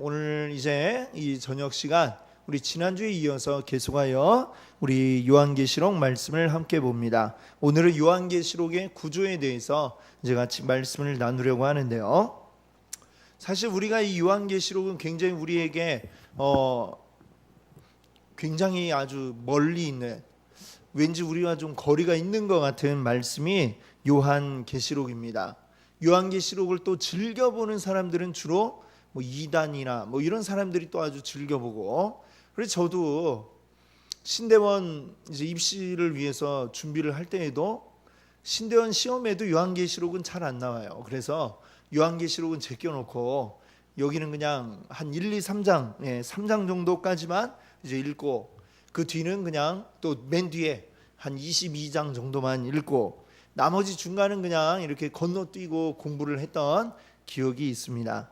오늘 이제 이 저녁 시간 우리 지난주에 이어서 계속하여 우리 요한계시록 말씀을 함께 봅니다. 오늘은 요한계시록의 구조에 대해서 이제 같이 말씀을 나누려고 하는데요. 사실 우리가 이 요한계시록은 굉장히 우리에게 굉장히 아주 멀리 있는, 왠지 우리와 좀 거리가 있는 것 같은 말씀이 요한계시록입니다. 요한계시록을 또 즐겨보는 사람들은 주로 이단이나 이런 사람들이 또 아주 즐겨보고, 그래서 저도 신대원 이제 입시를 위해서 준비를 할 때에도 신대원 시험에도 요한계시록은 잘 안 나와요. 그래서 요한계시록은 제껴놓고 여기는 그냥 한 1, 2, 3장 3장 정도까지만 이제 읽고, 그 뒤는 그냥 또 맨 뒤에 한 22장 정도만 읽고, 나머지 중간은 그냥 이렇게 건너뛰고 공부를 했던 기억이 있습니다.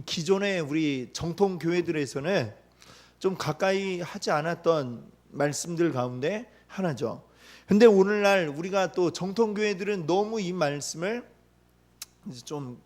기존의 우리 정통 교회들에서는 좀 가까이 하지 않았던 말씀들 가운데 하나죠. 근데 오늘날 우리가 또 정통 교회들은 너무 이 말씀을 이제 좀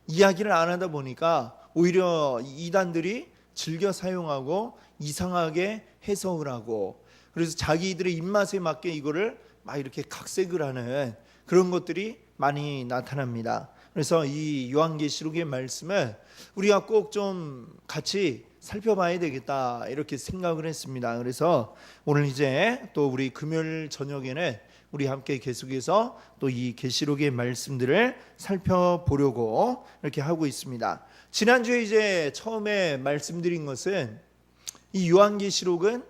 이야기를 안 하다 보니까 오히려 이단들이 즐겨 사용하고 이상하게 해석을 하고, 그래서 자기들의 입맛에 맞게 이거를 막 이렇게 각색을 하는 그런 것들이 많이 나타납니다. 그래서 이 요한계시록의 말씀을 우리가 꼭 좀 같이 살펴봐야 되겠다 이렇게 생각을 했습니다. 그래서 오늘 이제 또 우리 금요일 저녁에는 우리 함께 계속해서 또 이 계시록의 말씀들을 살펴보려고 이렇게 하고 있습니다. 지난주에 이제 처음에 말씀드린 것은 이 요한계시록은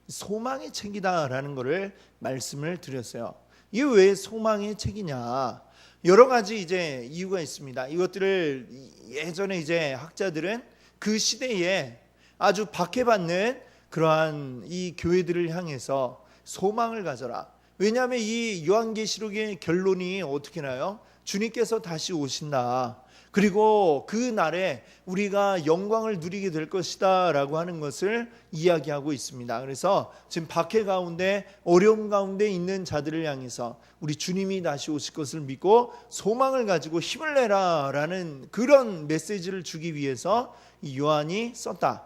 소망의 책이다라는 것을 말씀을 드렸어요. 이게 왜 소망의 책이냐? 여러 가지 이제 이유가 있습니다. 이것들을 예전에 이제 학자들은 그 시대에 아주 박해받는 그러한 이 교회들을 향해서 소망을 가져라. 왜냐하면 이 요한계시록의 결론이 어떻게 나요? 주님께서 다시 오신다. 그리고 그 날에 우리가 영광을 누리게 될 것이다 라고 하는 것을 이야기하고 있습니다. 그래서 지금 박해 가운데 어려움 가운데 있는 자들을 향해서 우리 주님이 다시 오실 것을 믿고 소망을 가지고 힘을 내라 라는 그런 메시지를 주기 위해서 이 요한이 썼다.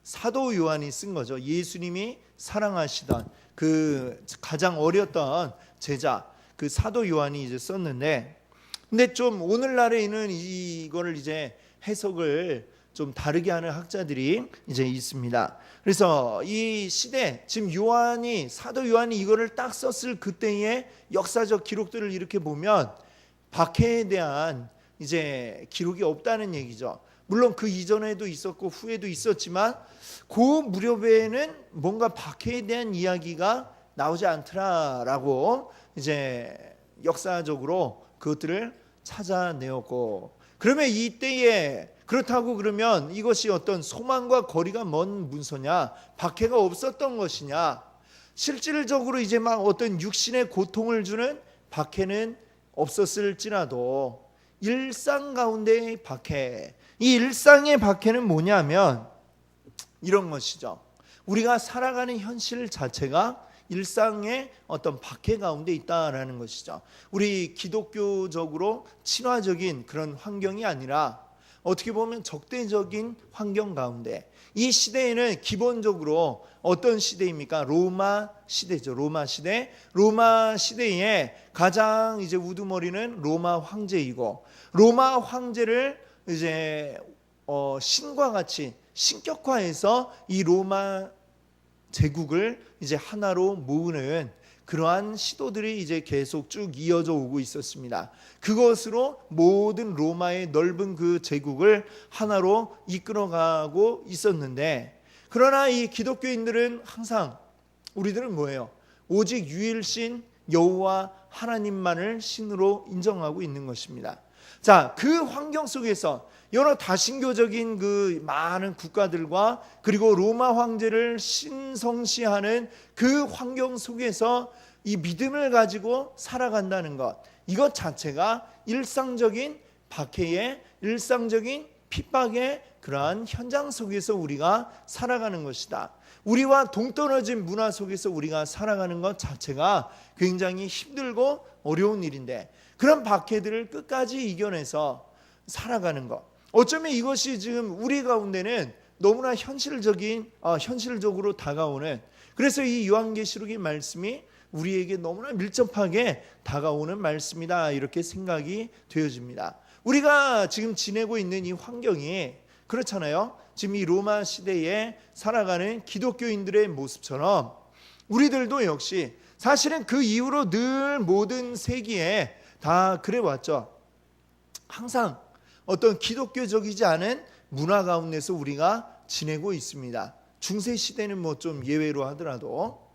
사도 요한이 쓴 거죠. 예수님이 사랑하시던 그 가장 어렸던 제자, 그 사도 요한이 이제 썼는데, 근데 좀 오늘날에는 이거를 이제 해석을 좀 다르게 하는 학자들이 이제 있습니다. 그래서 이 시대, 지금 사도 요한이 이거를 딱 썼을 그때의 역사적 기록들을 이렇게 보면 박해에 대한 이제 기록이 없다는 얘기죠. 물론 그 이전에도 있었고 후에도 있었지만 그 무렵에는 뭔가 박해에 대한 이야기가 나오지 않더라라고 이제 역사적으로 그것들을 찾아내었고, 그러면 이때에 그렇다고 그러면 이것이 어떤 소망과 거리가 먼 문서냐, 박해가 없었던 것이냐? 실질적으로 이제 막 어떤 육신의 고통을 주는 박해는 없었을지라도 일상 가운데의 박해, 이 일상의 박해는 뭐냐면 이런 것이죠. 우리가 살아가는 현실 자체가 일상의 어떤 박해 가운데 있다라는 것이죠. 우리 기독교적으로 친화적인 그런 환경이 아니라 어떻게 보면 적대적인 환경 가운데, 이 시대에는 기본적으로 어떤 시대입니까? 로마 시대죠. 로마 시대에 가장 이제 우두머리는 로마 황제이고, 로마 황제를 이제 신과 같이 신격화해서 이 로마 제국을 이제 하나로 모으는 그러한 시도들이 이제 계속 쭉 이어져 오고 있었습니다. 그것으로 모든 로마의 넓은 그 제국을 하나로 이끌어가고 있었는데, 그러나 이 기독교인들은 항상 우리들은 뭐예요? 오직 유일신 여호와 하나님만을 신으로 인정하고 있는 것입니다. 자, 그 환경 속에서 여러 다신교적인 그 많은 국가들과 그리고 로마 황제를 신성시하는 그 환경 속에서 이 믿음을 가지고 살아간다는 것, 이것 자체가 일상적인 박해의, 일상적인 핍박의 그러한 현장 속에서 우리가 살아가는 것이다. 우리와 동떨어진 문화 속에서 우리가 살아가는 것 자체가 굉장히 힘들고 어려운 일인데, 그런 박해들을 끝까지 이겨내서 살아가는 것, 어쩌면 이것이 지금 우리 가운데는 너무나 현실적으로 다가오는, 그래서 이 요한계시록의 말씀이 우리에게 너무나 밀접하게 다가오는 말씀이다, 이렇게 생각이 되어집니다. 우리가 지금 지내고 있는 이 환경이 그렇잖아요. 지금 이 로마 시대에 살아가는 기독교인들의 모습처럼 우리들도 역시 사실은 그 이후로 늘 모든 세기에 다 그래왔죠. 항상 어떤 기독교적이지 않은 문화 가운데서 우리가 지내고 있습니다. 중세 시대는 뭐 좀 예외로 하더라도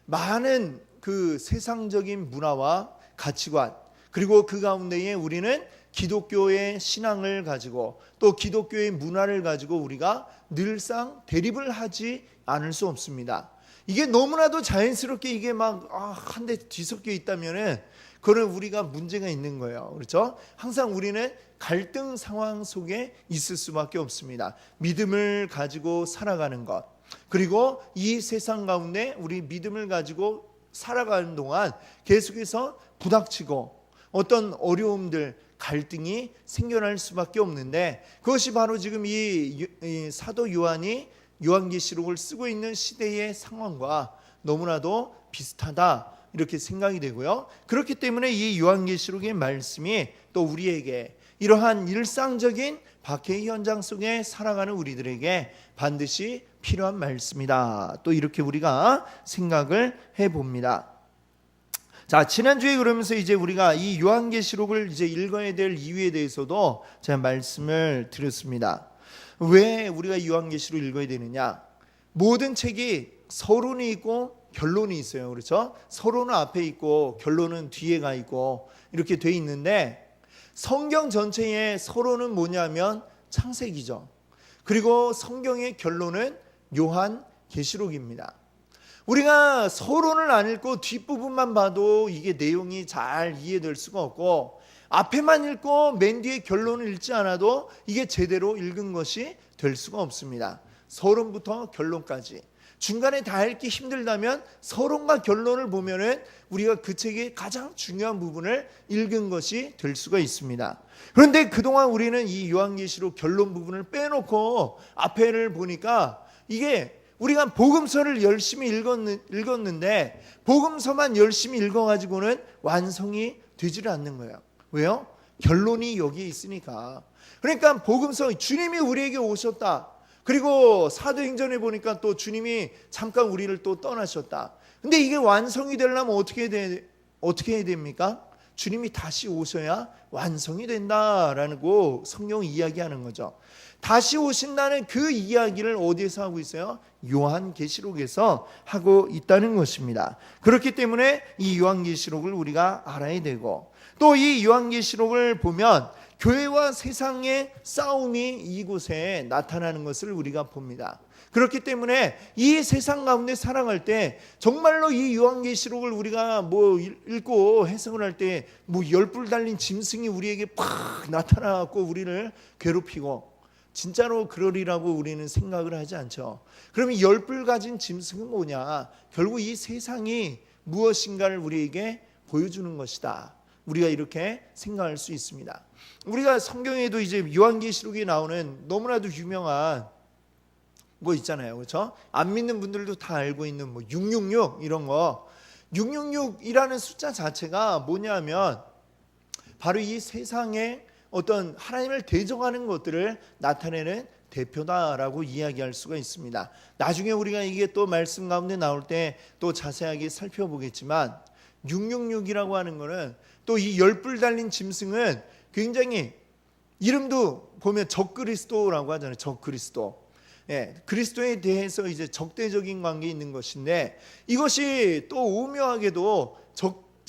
많은 그 세상적인 문화와 가치관, 그리고 그 가운데에 우리는 기독교의 신앙을 가지고 또 기독교의 문화를 가지고 우리가 늘상 대립을 하지 않을 수 없습니다. 이게 너무나도 자연스럽게 이게 막 한 대 뒤섞여 있다면은 그거는 우리가 문제가 있는 거예요. 그렇죠? 항상 우리는 갈등 상황 속에 있을 수밖에 없습니다. 믿음을 가지고 살아가는 것, 그리고 이 세상 가운데 우리 믿음을 가지고 살아가는 동안 계속해서 부닥치고 어떤 어려움들, 갈등이 생겨날 수밖에 없는데, 그것이 바로 지금 이 사도 요한이 요한계시록을 쓰고 있는 시대의 상황과 너무나도 비슷하다, 이렇게 생각이 되고요. 그렇기 때문에 이 요한계시록의 말씀이 또 우리에게 이러한 일상적인 박해의 현장 속에 살아가는 우리들에게 반드시 필요한 말씀이다, 또 이렇게 우리가 생각을 해봅니다. 자, 지난주에 그러면서 이제 우리가 이 요한계시록을 이제 읽어야 될 이유에 대해서도 제가 말씀을 드렸습니다. 왜 우리가 요한계시록을 읽어야 되느냐? 모든 책이 서론이 있고 결론이 있어요. 그렇죠? 서론은 앞에 있고 결론은 뒤에 가 있고 이렇게 돼 있는데, 성경 전체의 서론은 뭐냐면 창세기죠. 그리고 성경의 결론은 요한계시록입니다. 우리가 서론을 안 읽고 뒷부분만 봐도 이게 내용이 잘 이해될 수가 없고, 앞에만 읽고 맨 뒤에 결론을 읽지 않아도 이게 제대로 읽은 것이 될 수가 없습니다. 서론부터 결론까지 중간에 다 읽기 힘들다면 서론과 결론을 보면은 우리가 그 책의 가장 중요한 부분을 읽은 것이 될 수가 있습니다. 그런데 그동안 우리는 이 요한계시록 결론 부분을 빼놓고 앞에를 보니까 이게 우리가 복음서를 열심히 읽었는데 복음서만 열심히 읽어가지고는 완성이 되지를 않는 거예요. 왜요? 결론이 여기에 있으니까. 그러니까 복음서, 주님이 우리에게 오셨다. 그리고 사도행전에 보니까 또 주님이 잠깐 우리를 또 떠나셨다. 근데 이게 완성이 되려면 어떻게 해야 됩니까? 주님이 다시 오셔야 완성이 된다라고 성경이 이야기하는 거죠. 다시 오신다는 그 이야기를 어디에서 하고 있어요? 요한계시록에서 하고 있다는 것입니다. 그렇기 때문에 이 요한계시록을 우리가 알아야 되고, 또 이 요한계시록을 보면 교회와 세상의 싸움이 이곳에 나타나는 것을 우리가 봅니다. 그렇기 때문에 이 세상 가운데 살아갈 때 정말로 이 요한계시록을 우리가 뭐 읽고 해석을 할 때 뭐 10뿔 달린 짐승이 우리에게 팍 나타나고 우리를 괴롭히고, 진짜로 그러리라고 우리는 생각을 하지 않죠. 그러면 10뿔 가진 짐승은 뭐냐? 결국 이 세상이 무엇인가를 우리에게 보여주는 것이다. 우리가 이렇게 생각할 수 있습니다. 우리가 성경에도 이제 요한계시록에 나오는 너무나도 유명한 거 있잖아요. 그렇죠? 안 믿는 분들도 다 알고 있는 뭐 666 이런 거. 666이라는 숫자 자체가 뭐냐면 바로 이 세상에 어떤 하나님을 대적하는 것들을 나타내는 대표다라고 이야기할 수가 있습니다. 나중에 우리가 이게 또 말씀 가운데 나올 때 또 자세하게 살펴보겠지만, 666이라고 하는 거는 또 이 10뿔 달린 짐승은 굉장히 이름도 보면 적그리스도라고 하잖아요. 적그리스도. 예, 그리스도에 대해서 이제 적대적인 관계에 있는 것인데, 이것이 또 오묘하게도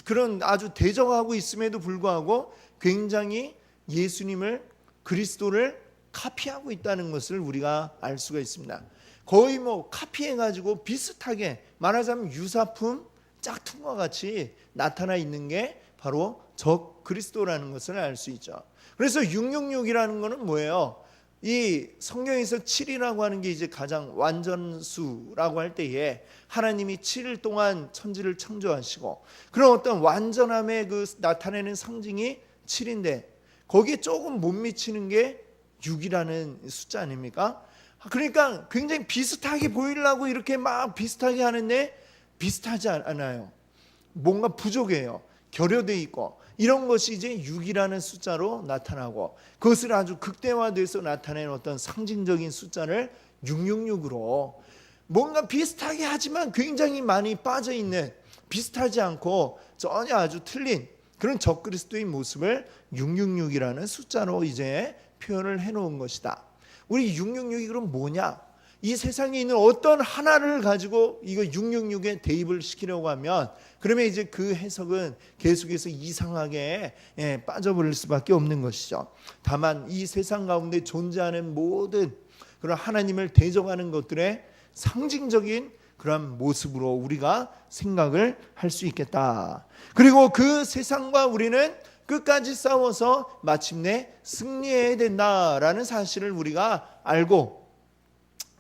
그런 아주 대적하고 있음에도 불구하고 굉장히 예수님을, 그리스도를 카피하고 있다는 것을 우리가 알 수가 있습니다. 거의 뭐 카피해가지고 비슷하게 말하자면 유사품, 짝퉁과 같이 나타나 있는 게 바로 적그리스도라는 것을 알 수 있죠. 그래서 666이라는 것은 뭐예요? 이 성경에서 7이라고 하는 게 이제 가장 완전수라고 할 때에 하나님이 7일 동안 천지를 창조하시고 그런 어떤 완전함의 그 나타내는 상징이 7인데, 거기에 조금 못 미치는 게 6이라는 숫자 아닙니까? 그러니까 굉장히 비슷하게 보이려고 이렇게 막 비슷하게 하는데 비슷하지 않아요. 뭔가 부족해요. 결여돼 있고, 이런 것이 이제 6이라는 숫자로 나타나고, 그것을 아주 극대화돼서 나타내는 어떤 상징적인 숫자를 666으로, 뭔가 비슷하게 하지만 굉장히 많이 빠져 있는, 비슷하지 않고 전혀 아주 틀린 그런 적그리스도의 모습을 666이라는 숫자로 이제 표현을 해놓은 것이다. 우리 666이 그럼 뭐냐? 이 세상에 있는 어떤 하나를 가지고 이거 666에 대입을 시키려고 하면, 그러면 이제 그 해석은 계속해서 이상하게 빠져버릴 수밖에 없는 것이죠. 다만 이 세상 가운데 존재하는 모든 그런 하나님을 대적하는 것들의 상징적인 그런 모습으로 우리가 생각을 할 수 있겠다. 그리고 그 세상과 우리는 끝까지 싸워서 마침내 승리해야 된다라는 사실을 우리가 알고,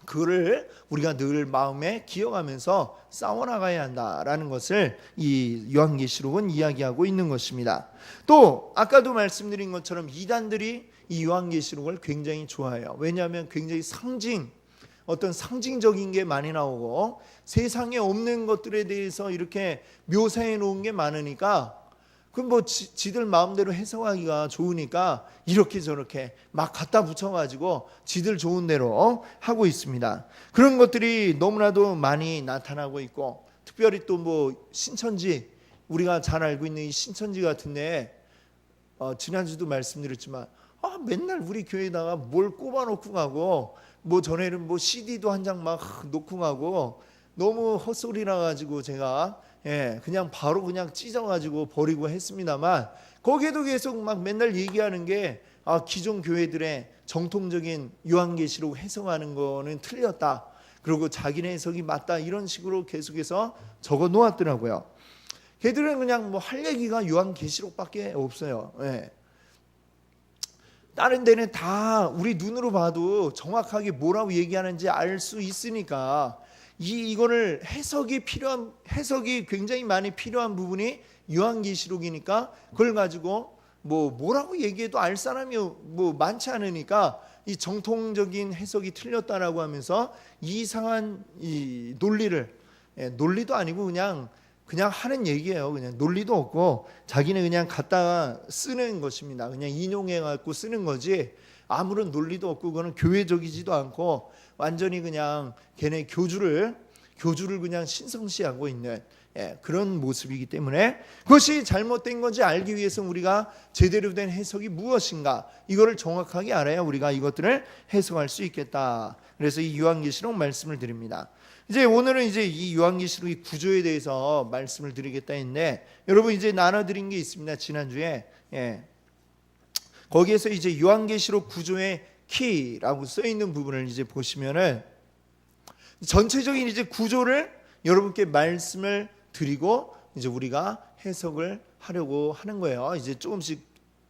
그를 우리가 늘 마음에 기억하면서 싸워나가야 한다라는 것을 이 요한계시록은 이야기하고 있는 것입니다. 또 아까도 말씀드린 것처럼 이단들이 이 요한계시록을 굉장히 좋아해요. 왜냐하면 굉장히 어떤 상징적인 게 많이 나오고 세상에 없는 것들에 대해서 이렇게 묘사해 놓은 게 많으니까, 그럼 뭐 지들 마음대로 해석하기가 좋으니까 이렇게 저렇게 막 갖다 붙여가지고 지들 좋은 대로 하고 있습니다. 그런 것들이 너무나도 많이 나타나고 있고, 특별히 또 뭐 신천지, 우리가 잘 알고 있는 이 신천지 같은데, 지난주도 말씀드렸지만 맨날 우리 교회에다가 뭘 꼽아놓고 가고, 뭐 전에는 뭐 CD도 한 장 막 놓고 가고, 너무 헛소리라 가지고 제가 그냥 바로 그냥 찢어가지고 버리고 했습니다만, 거기에도 계속 막 맨날 얘기하는 게 기존 교회들의 정통적인 요한계시록 해석하는 거는 틀렸다, 그리고 자기네 해석이 맞다, 이런 식으로 계속해서 적어 놓았더라고요. 걔들은 그냥 뭐 할 얘기가 요한계시록밖에 없어요. 다른 데는 다 우리 눈으로 봐도 정확하게 뭐라고 얘기하는지 알 수 있으니까, 이거를 해석이 굉장히 많이 필요한 부분이 요한계시록이니까, 그걸 가지고 뭐라고 얘기해도 알 사람이 뭐 많지 않으니까 이 정통적인 해석이 틀렸다라고 하면서 이상한 이 논리도 아니고 그냥 하는 얘기예요. 그냥 논리도 없고 자기는 그냥 갖다가 쓰는 것입니다. 그냥 인용해 갖고 쓰는 거지 아무런 논리도 없고, 그거는 교회적이지도 않고 완전히 그냥 걔네 교주를 그냥 신성시하고 있는 그런 모습이기 때문에, 그것이 잘못된 건지 알기 위해서 우리가 제대로 된 해석이 무엇인가, 이거를 정확하게 알아야 우리가 이것들을 해석할 수 있겠다. 그래서 이 요한계시록 말씀을 드립니다. 이제 오늘은 이제 이 요한계시록의 구조에 대해서 말씀을 드리겠다 했는데, 여러분 이제 나눠드린 게 있습니다. 지난주에 거기에서 이제 요한계시록 구조의 키라고 써 있는 부분을 이제 보시면은, 전체적인 이제 구조를 여러분께 말씀을 드리고 이제 우리가 해석을 하려고 하는 거예요. 이제 조금씩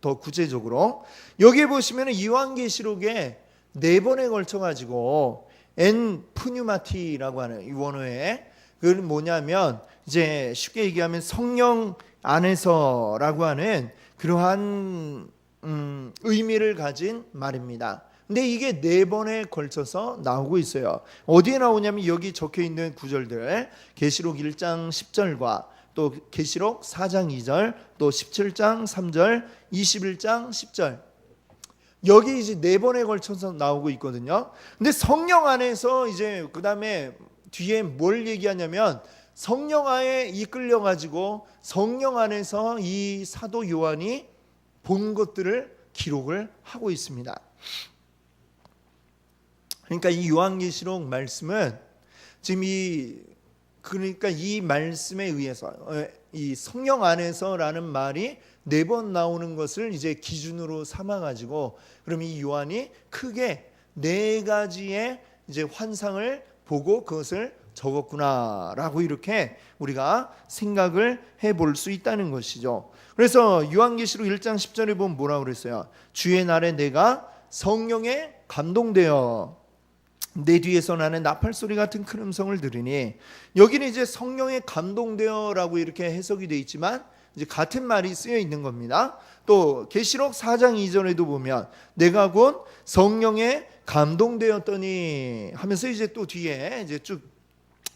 더 구체적으로 여기에 보시면은 요한계시록에 4번에 걸쳐 가지고 엔 푸뉴마티라고 하는 이 원어에, 그건 뭐냐면 이제 쉽게 얘기하면 성령 안에서라고 하는 그러한 의미를 가진 말입니다. 근데 이게 4번에 걸쳐서 나오고 있어요. 어디에 나오냐면 여기 적혀 있는 구절들, 계시록 1장 10절과 또 계시록 4장 2절, 또 17장 3절, 21장 10절, 여기 이제 4번에 걸쳐서 나오고 있거든요. 근데 성령 안에서 이제 그 다음에 뒤에 뭘 얘기하냐면, 성령 안에 이끌려 가지고 성령 안에서 이 사도 요한이 본 것들을 기록을 하고 있습니다. 그러니까 이 요한계시록 말씀은 지금 그러니까 이 말씀에 의해서 이 성령 안에서라는 말이 4번 나오는 것을 이제 기준으로 삼아 가지고, 그럼 이 요한이 크게 4가지의 이제 환상을 보고 그것을 적었구나라고 이렇게 우리가 생각을 해볼 수 있다는 것이죠. 그래서 요한계시록 1장 10절에 보면 뭐라고 그랬어요? 주의 날에 내가 성령에 감동되어 내 뒤에서 나는 나팔 소리 같은 큰 음성을 들으니, 여기는 이제 성령에 감동되어라고 이렇게 해석이 되어 있지만 이제 같은 말이 쓰여 있는 겁니다. 또 계시록 4장 2절에도 보면 내가 곧 성령에 감동되었더니 하면서 이제 또 뒤에 이제 쭉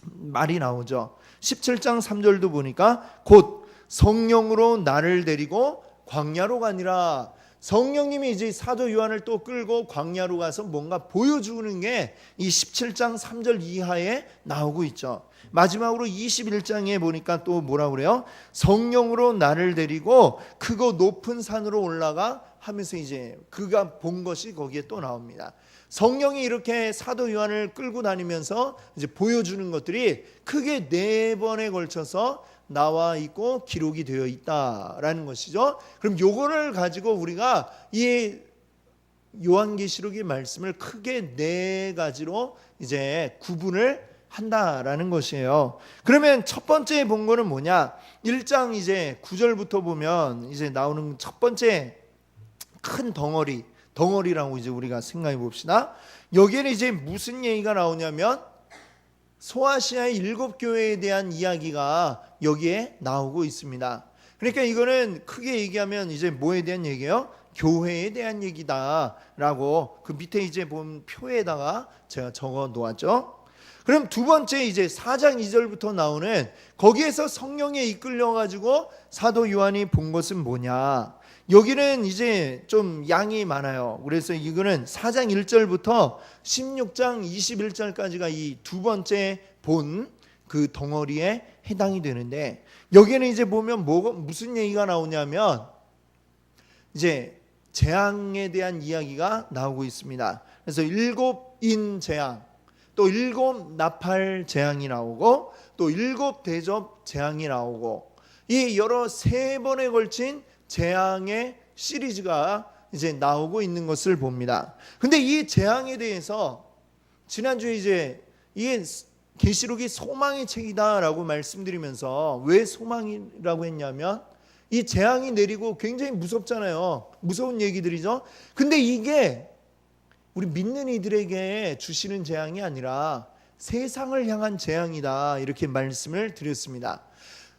말이 나오죠. 17장 3절도 보니까 곧 성령으로 나를 데리고 광야로 가니라. 성령님이 이제 사도 요한을 또 끌고 광야로 가서 뭔가 보여주는 게 이 17장 3절 이하에 나오고 있죠. 마지막으로 21장에 보니까 또 뭐라 그래요? 성령으로 나를 데리고 크고 높은 산으로 올라가 하면서 이제 그가 본 것이 거기에 또 나옵니다. 성령이 이렇게 사도 요한을 끌고 다니면서 이제 보여주는 것들이 크게 4번에 걸쳐서 나와 있고 기록이 되어 있다라는 것이죠. 그럼 요거를 가지고 우리가 이 요한계시록의 말씀을 크게 4가지로 이제 구분을 한다라는 것이에요. 그러면 첫 번째 본 거는 뭐냐? 1장 이제 9절부터 보면 이제 나오는 첫 번째 큰 덩어리라고 이제 우리가 생각해 봅시다. 여기에는 이제 무슨 얘기가 나오냐면 소아시아의 7교회에 대한 이야기가 여기에 나오고 있습니다. 그러니까 이거는 크게 얘기하면 이제 뭐에 대한 얘기예요? 교회에 대한 얘기다라고 그 밑에 이제 본 표에다가 제가 적어 놓았죠. 그럼 두 번째 이제 4장 2절부터 나오는 거기에서 성령에 이끌려 가지고 사도 요한이 본 것은 뭐냐? 여기는 이제 좀 양이 많아요. 그래서 이거는 4장 1절부터 16장 21절까지가 이 두 번째 본 그 덩어리에 해당이 되는데 여기는 이제 보면 무슨 얘기가 나오냐면 이제 재앙에 대한 이야기가 나오고 있습니다. 그래서 7인 재앙, 또 7 나팔 재앙이 나오고 또 7 대접 재앙이 나오고 이 여러 3번에 걸친 재앙의 시리즈가 이제 나오고 있는 것을 봅니다. 근데 이 재앙에 대해서 지난주에 이제 이게 계시록이 소망의 책이다라고 말씀드리면서 왜 소망이라고 했냐면 이 재앙이 내리고 굉장히 무섭잖아요. 무서운 얘기들이죠. 근데 이게 우리 믿는 이들에게 주시는 재앙이 아니라 세상을 향한 재앙이다 이렇게 말씀을 드렸습니다.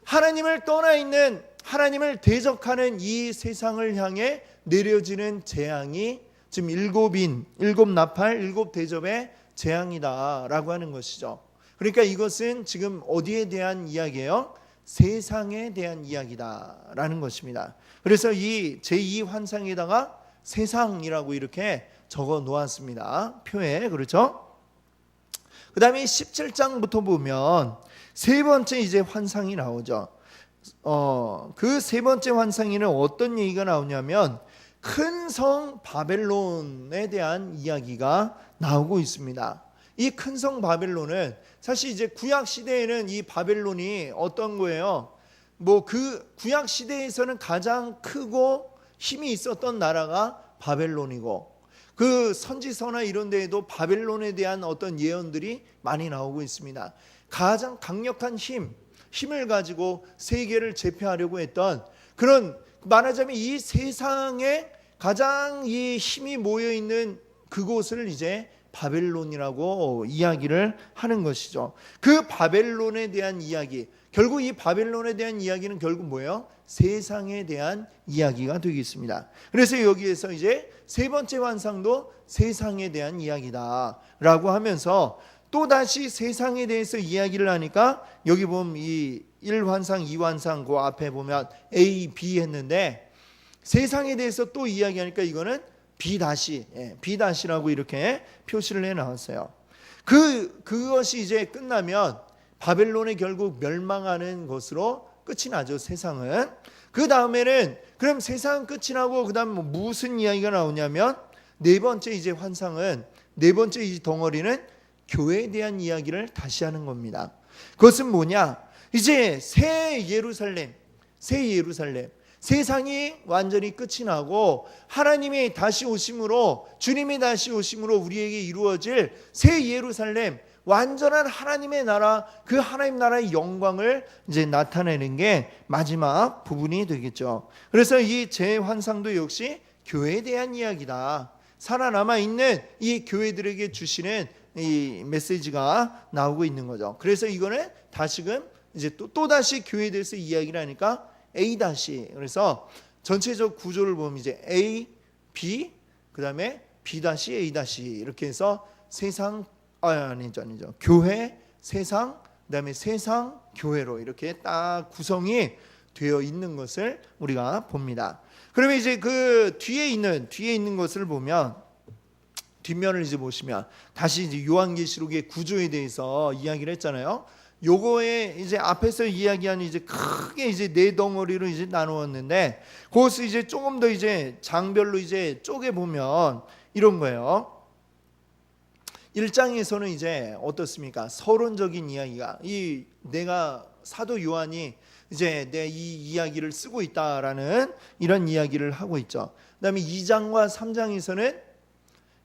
하나님을 떠나 있는 하나님을 대적하는 이 세상을 향해 내려지는 재앙이 지금 7인, 7 나팔, 7 대접의 재앙이다라고 하는 것이죠. 그러니까 이것은 지금 어디에 대한 이야기예요? 세상에 대한 이야기다라는 것입니다. 그래서 이 제2환상에다가 세상이라고 이렇게 적어 놓았습니다. 표에. 그렇죠? 그 다음에 17장부터 보면 세 번째 이제 환상이 나오죠. 그 세 번째 환상에는 어떤 얘기가 나오냐면 큰 성 바벨론에 대한 이야기가 나오고 있습니다. 이 큰 성 바벨론은 사실 이제 구약 시대에는 이 바벨론이 어떤 거예요? 뭐 그 구약 시대에서는 가장 크고 힘이 있었던 나라가 바벨론이고 그 선지서나 이런 데에도 바벨론에 대한 어떤 예언들이 많이 나오고 있습니다. 가장 강력한 힘을 가지고 세계를 제패하려고 했던 그런 말하자면 이 세상에 가장 이 힘이 모여 있는 그곳을 이제 바벨론이라고 이야기를 하는 것이죠. 그 바벨론에 대한 이야기, 결국 이 바벨론에 대한 이야기는 결국 뭐예요? 세상에 대한 이야기가 되겠습니다. 그래서 여기에서 이제 세 번째 환상도 세상에 대한 이야기다라고 하면서 또 다시 세상에 대해서 이야기를 하니까 여기 보면 이 1환상, 2환상 그 앞에 보면 A, B 했는데 세상에 대해서 또 이야기하니까 이거는 B-라고 이렇게 표시를 해 나왔어요. 그것이 이제 끝나면 바벨론이 결국 멸망하는 것으로 끝이 나죠. 세상은. 그 다음에는 그럼 세상 끝이 나고 그 다음 무슨 이야기가 나오냐면 네 번째 이제 환상은 네 번째 이 덩어리는 교회에 대한 이야기를 다시 하는 겁니다. 그것은 뭐냐? 이제 새 예루살렘 세상이 완전히 끝이 나고 하나님이 다시 오심으로 주님이 다시 오심으로 우리에게 이루어질 새 예루살렘 완전한 하나님의 나라 그 하나님 나라의 영광을 이제 나타내는 게 마지막 부분이 되겠죠. 그래서 이 재환상도 역시 교회에 대한 이야기다. 살아남아 있는 이 교회들에게 주시는 이 메시지가 나오고 있는 거죠. 그래서 이거는 다시금 이제 또 다시 교회에 대해서 이야기를 하니까 A 다시. 그래서 전체적 구조를 보면 이제 A, B, 그다음에 B 다시 A 다시 이렇게 해서 세상 아니죠. 교회, 세상, 그다음에 세상, 교회로 이렇게 딱 구성이 되어 있는 것을 우리가 봅니다. 그러면 이제 그 뒤에 있는 것을 보면 뒷면을 이제 보시면 다시 이제 요한계시록의 구조에 대해서 이야기를 했잖아요. 요거에 이제 앞에서 이야기한 이제 크게 이제 네 덩어리로 이제 나누었는데 그것을 이제 조금 더 이제 장별로 이제 쪼개 보면 이런 거예요. 1장에서는 이제 어떻습니까? 서론적인 이야기가 이 내가 사도 요한이 이제 내 이 이야기를 쓰고 있다라는 이런 이야기를 하고 있죠. 그다음에 2장과 3장에서는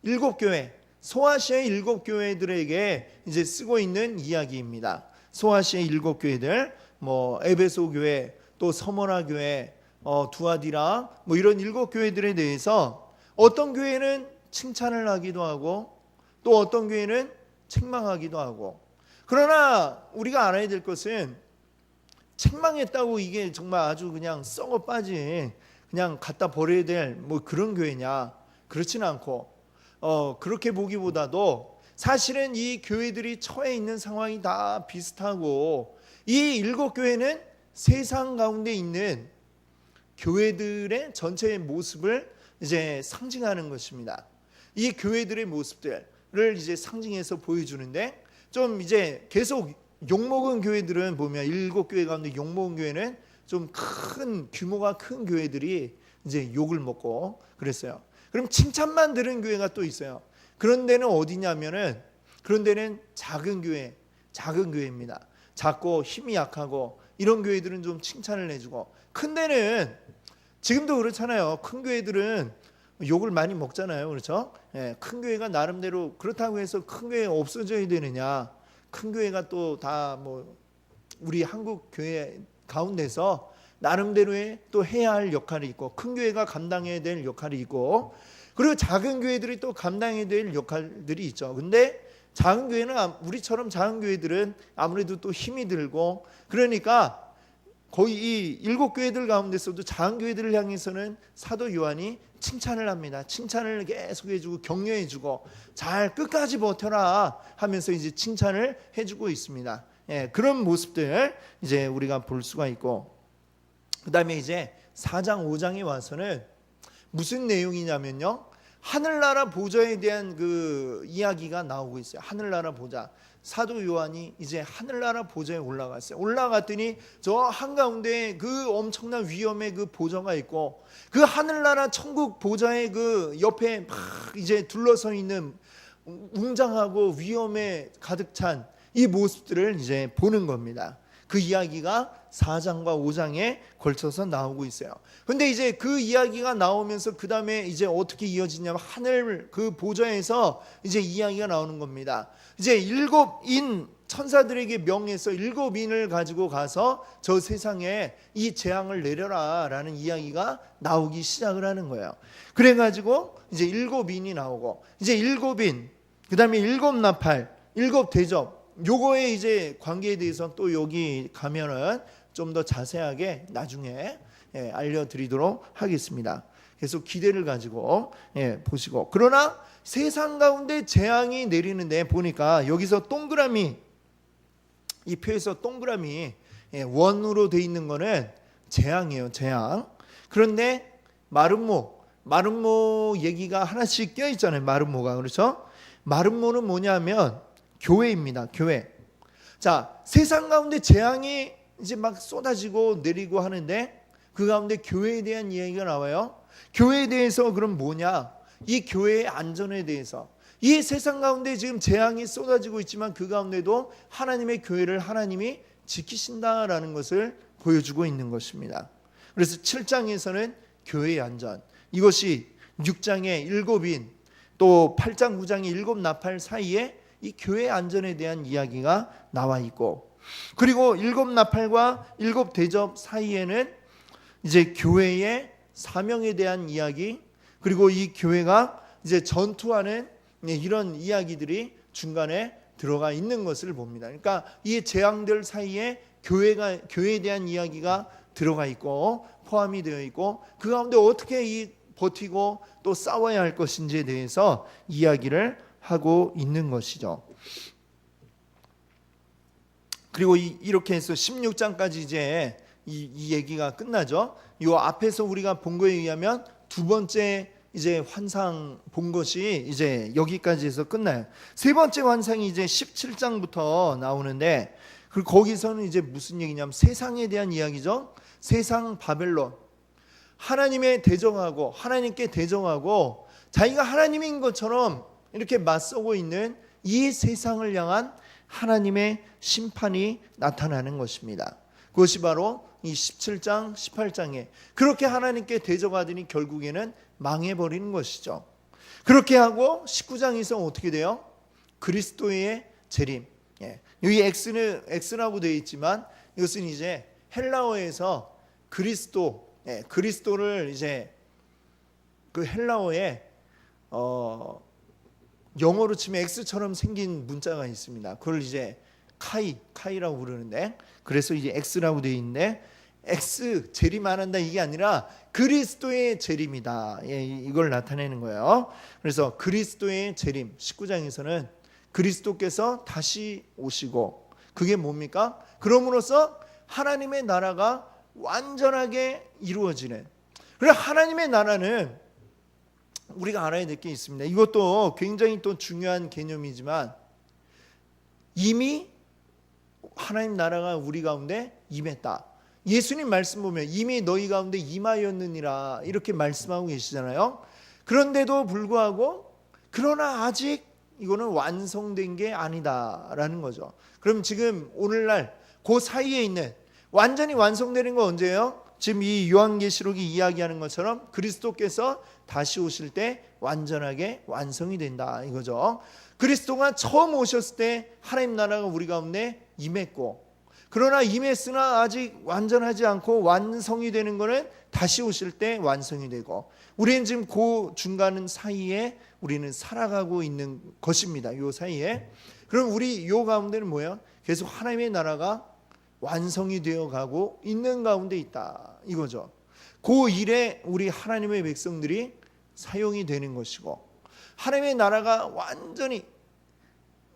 7교회 소아시아의 7교회들에게 이제 쓰고 있는 이야기입니다. 소아시아의 7교회들 뭐 에베소 교회 또 서머나 교회 두아디라 뭐 이런 7교회들에 대해서 어떤 교회는 칭찬을 하기도 하고 또 어떤 교회는 책망하기도 하고 그러나 우리가 알아야 될 것은 책망했다고 이게 정말 아주 그냥 썩어 빠진 그냥 갖다 버려야 될 뭐 그런 교회냐 그렇지는 않고 그렇게 보기보다도 사실은 이 교회들이 처해 있는 상황이 다 비슷하고 이 7교회는 세상 가운데 있는 교회들의 전체의 모습을 이제 상징하는 것입니다. 이 교회들의 모습들을 이제 상징해서 보여주는데 좀 이제 계속 욕먹은 교회들은 보면 7교회 가운데 욕먹은 교회는 좀 큰 규모가 큰 교회들이 이제 욕을 먹고 그랬어요. 그럼 칭찬만 들은 교회가 또 있어요. 그런 데는 어디냐면은 그런 데는 작은 교회입니다. 작고 힘이 약하고 이런 교회들은 좀 칭찬을 해주고 큰 데는 지금도 그렇잖아요. 큰 교회들은 욕을 많이 먹잖아요. 그렇죠? 예, 큰 교회가 나름대로 그렇다고 해서 큰 교회가 없어져야 되느냐? 큰 교회가 또 다 뭐 우리 한국 교회 가운데서 나름대로의 또 해야 할 역할이 있고 큰 교회가 감당해야 될 역할이 있고 그리고 작은 교회들이 또 감당해야 될 역할들이 있죠. 근데 작은 교회는 우리처럼 작은 교회들은 아무래도 또 힘이 들고 그러니까 거의 이 7교회들 가운데서도 작은 교회들을 향해서는 사도 요한이 칭찬을 합니다. 칭찬을 계속 해주고 격려해주고 잘 끝까지 버텨라 하면서 이제 칭찬을 해주고 있습니다. 예, 그런 모습들 이제 우리가 볼 수가 있고 그 다음에 이제 4장 5장에 와서는 무슨 내용이냐면요. 하늘나라 보좌에 대한 그 이야기가 나오고 있어요. 하늘나라 보좌. 사도 요한이 이제 하늘나라 보좌에 올라갔어요. 올라갔더니 저 한가운데 그 엄청난 위엄의 그 보좌가 있고 그 하늘나라 천국 보좌의 그 옆에 막 이제 둘러서 있는 웅장하고 위엄에 가득 찬 이 모습들을 이제 보는 겁니다. 그 이야기가 4장과 5장에 걸쳐서 나오고 있어요. 근데 이제 그 이야기가 나오면서 그 다음에 이제 어떻게 이어지냐면 하늘 그 보좌에서 이제 이야기가 나오는 겁니다. 이제 7인 천사들에게 명해서 7인을 가지고 가서 저 세상에 이 재앙을 내려라 라는 이야기가 나오기 시작을 하는 거예요. 그래가지고 이제 7인이 나오고 이제 7인 그 다음에 7나팔 7대접 요거의 이제 관계에 대해서 또 여기 가면은 좀 더 자세하게 나중에 알려드리도록 하겠습니다. 계속 기대를 가지고 보시고 그러나 세상 가운데 재앙이 내리는데 보니까 여기서 동그라미 이 표에서 동그라미 원으로 돼 있는 거는 재앙이에요. 재앙. 그런데 마름모 얘기가 하나씩 껴 있잖아요. 마름모가 그렇죠? 마름모는 뭐냐면 교회입니다. 교회. 자, 세상 가운데 재앙이 이제 막 쏟아지고 내리고 하는데 그 가운데 교회에 대한 이야기가 나와요. 교회에 대해서 그럼 뭐냐? 이 교회의 안전에 대해서 이 세상 가운데 지금 재앙이 쏟아지고 있지만 그 가운데도 하나님의 교회를 하나님이 지키신다라는 것을 보여주고 있는 것입니다. 그래서 7장에서는 교회의 안전 이것이 6장의 7인 또 8장 9장의 7나팔 사이에 이 교회 안전에 대한 이야기가 나와 있고 그리고 7나팔과 7대접 사이에는 이제 교회의 사명에 대한 이야기 그리고 이 교회가 이제 전투하는 이런 이야기들이 중간에 들어가 있는 것을 봅니다. 그러니까 이 재앙들 사이에 교회에 대한 이야기가 들어가 있고 포함이 되어 있고 그 가운데 어떻게 버티고 또 싸워야 할 것인지에 대해서 이야기를 하고 있는 것이죠. 그리고 이렇게 해서 16장까지 이제 이 얘기가 끝나죠. 이 앞에서 우리가 본 거에 의하면 두 번째 이제 환상 본 것이 이제 여기까지 해서 끝나요. 세 번째 환상이 이제 17장부터 나오는데 거기서는 이제 무슨 얘기냐면 세상에 대한 이야기죠. 세상 바벨론, 하나님께 대적하고 자기가 하나님인 것처럼 이렇게 맞서고 있는 이 세상을 향한 하나님의 심판이 나타나는 것입니다. 그것이 바로 이 17장, 18장에 그렇게 하나님께 대적하더니 결국에는 망해버리는 것이죠. 그렇게 하고 19장에서 어떻게 돼요? 그리스도의 재림. 여기 X라고 되어 있지만 이것은 이제 헬라어에서 그리스도를 이제 그 헬라어에 영어로 치면 X처럼 생긴 문자가 있습니다. 그걸 이제 카이라고 부르는데 그래서 이제 X라고 되어 있는데 X 재림 안 한다 이게 아니라 그리스도의 재림이다. 이걸 나타내는 거예요. 그래서 그리스도의 재림 19장에서는 그리스도께서 다시 오시고 그게 뭡니까? 그럼으로써 하나님의 나라가 완전하게 이루어지는. 그래서 하나님의 나라는 우리가 알아야 될 게 있습니다. 이것도 굉장히 또 중요한 개념이지만 이미 하나님 나라가 우리 가운데 임했다. 예수님 말씀 보면 이미 너희 가운데 임하였느니라 이렇게 말씀하고 계시잖아요. 그런데도 불구하고 그러나 아직 이거는 완성된 게 아니다라는 거죠. 그럼 지금 오늘날 그 사이에 있는 완전히 완성되는 건 언제예요? 지금 이 요한계시록이 이야기하는 것처럼 그리스도께서 다시 오실 때 완전하게 완성이 된다 이거죠. 그리스도가 처음 오셨을 때 하나님 나라가 우리 가운데 임했고 그러나 임했으나 아직 완전하지 않고 완성이 되는 것은 다시 오실 때 완성이 되고 우리는 지금 그 중간 사이에 우리는 살아가고 있는 것입니다. 이 사이에. 그럼 우리 요 가운데는 뭐예요? 계속 하나님의 나라가 완성이 되어 가고 있는 가운데 있다 이거죠. 그 일에 우리 하나님의 백성들이 사용이 되는 것이고 하나님의 나라가 완전히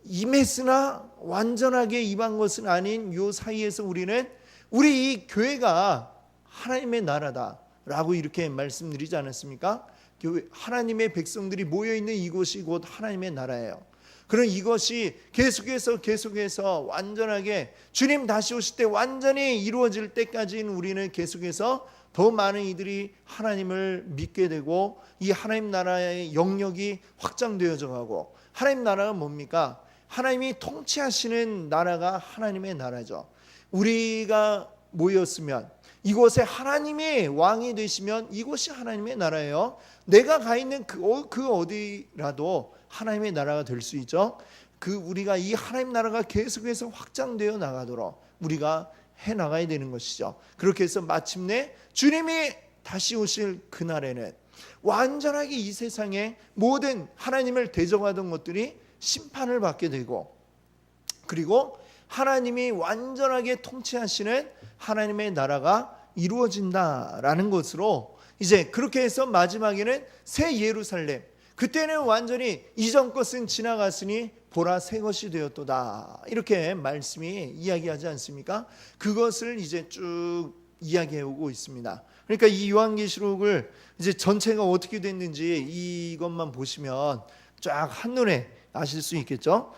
임했으나 완전하게 임한 것은 아닌 요 사이에서 우리는 우리 이 교회가 하나님의 나라다라고 이렇게 말씀드리지 않았습니까? 하나님의 백성들이 모여있는 이곳이 곧 하나님의 나라예요. 그런 이것이 계속해서 완전하게 주님 다시 오실 때 완전히 이루어질 때까지는 우리는 계속해서 더 많은 이들이 하나님을 믿게 되고 이 하나님 나라의 영역이 확장되어져 가고 하나님 나라가 뭡니까? 하나님이 통치하시는 나라가 하나님의 나라죠. 우리가 모였으면 이곳에 하나님이 왕이 되시면 이곳이 하나님의 나라예요. 내가 가 있는 그 어디라도 하나님의 나라가 될 수 있죠. 우리가 이 하나님 나라가 계속해서 확장되어 나가도록 우리가 해 나가야 되는 것이죠. 그렇게 해서 마침내 주님이 다시 오실 그날에는 완전하게 이 세상의 모든 하나님을 대적하던 것들이 심판을 받게 되고 그리고 하나님이 완전하게 통치하시는 하나님의 나라가 이루어진다라는 것으로 이제 그렇게 해서 마지막에는 새 예루살렘 그때는 완전히 이전 것은 지나갔으니 보라 새 것이 되었도다 이렇게 말씀이 이야기하지 않습니까? 그것을 이제 쭉 이야기해 오고 있습니다. 그러니까 이 요한계시록을 이제 전체가 어떻게 됐는지 이것만 보시면 쫙 한눈에 아실 수 있겠죠.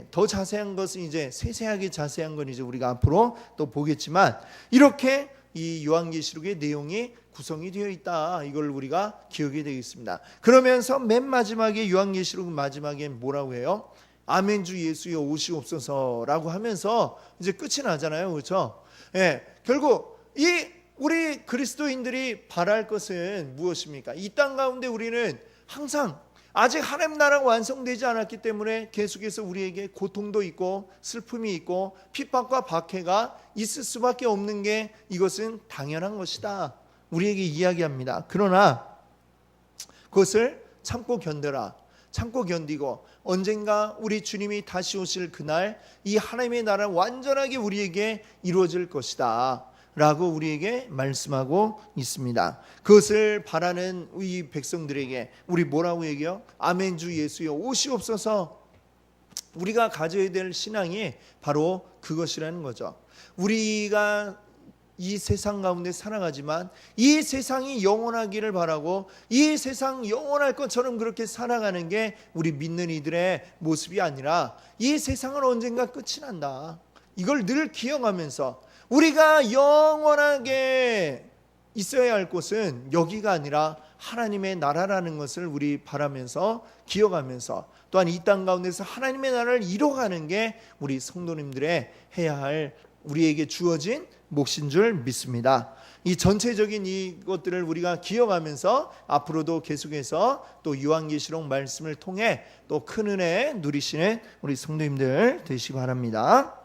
더 자세한 것은 이제 세세하게 자세한 건 이제 우리가 앞으로 또 보겠지만 이렇게 이 요한계시록의 내용이 구성이 되어 있다. 이걸 우리가 기억이 되겠습니다. 그러면서 맨 마지막에 요한계시록 마지막에 뭐라고 해요? 아멘 주 예수여 오시옵소서라고 하면서 이제 끝이 나잖아요. 그렇죠? 결국 우리 그리스도인들이 바랄 것은 무엇입니까? 이 땅 가운데 우리는 항상 아직 하나님 나라가 완성되지 않았기 때문에 계속해서 우리에게 고통도 있고 슬픔이 있고 핍박과 박해가 있을 수밖에 없는 게 이것은 당연한 것이다. 우리에게 이야기합니다. 그러나 그것을 참고 견뎌라. 참고 견디고 언젠가 우리 주님이 다시 오실 그날 이 하나님의 나라는 완전하게 우리에게 이루어질 것이다. 라고 우리에게 말씀하고 있습니다. 그것을 바라는 이 백성들에게 우리 뭐라고 얘기해요? 아멘 주 예수여 오시옵소서. 우리가 가져야 될 신앙이 바로 그것이라는 거죠. 우리가 이 세상 가운데 살아가지만 이 세상이 영원하기를 바라고 이 세상 영원할 것처럼 그렇게 살아가는 게 우리 믿는 이들의 모습이 아니라 이 세상은 언젠가 끝이 난다. 이걸 늘 기억하면서 우리가 영원하게 있어야 할 곳은 여기가 아니라 하나님의 나라라는 것을 우리 바라면서 기억하면서 또한 이 땅 가운데서 하나님의 나라를 이뤄가는 게 우리 성도님들의 해야 할 우리에게 주어진 몫인 줄 믿습니다. 이 전체적인 이것들을 우리가 기억하면서 앞으로도 계속해서 또 요한계시록 말씀을 통해 또 큰 은혜 누리시는 우리 성도님들 되시기 바랍니다.